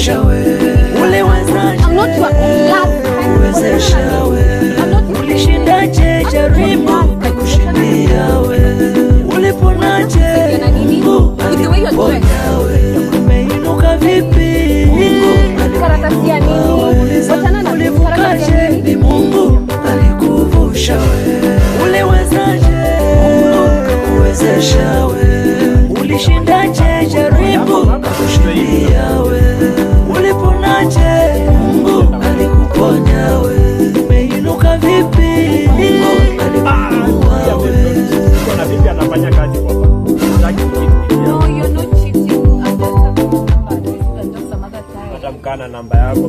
alikuvusha we, uliwezaje kuwezesha we, ulishindaje jaribu kushindia we, uliponaje Mungu alikuponya we, umeinuka vipi Mungu alikuinua, ulivukaje ni Mungu alikuvusha we, uliwezaje Mungu kuwezesha we, ulishindaje jaribu kushindia we, uliponaje Mungu alikuponya we, umeinuka vipi Mungu alikuinua we. Kuna vipi anafanya kazi kwa baba? No, you're not cheating. I'm just talking about this and just some other time. Hata mkana namba yako.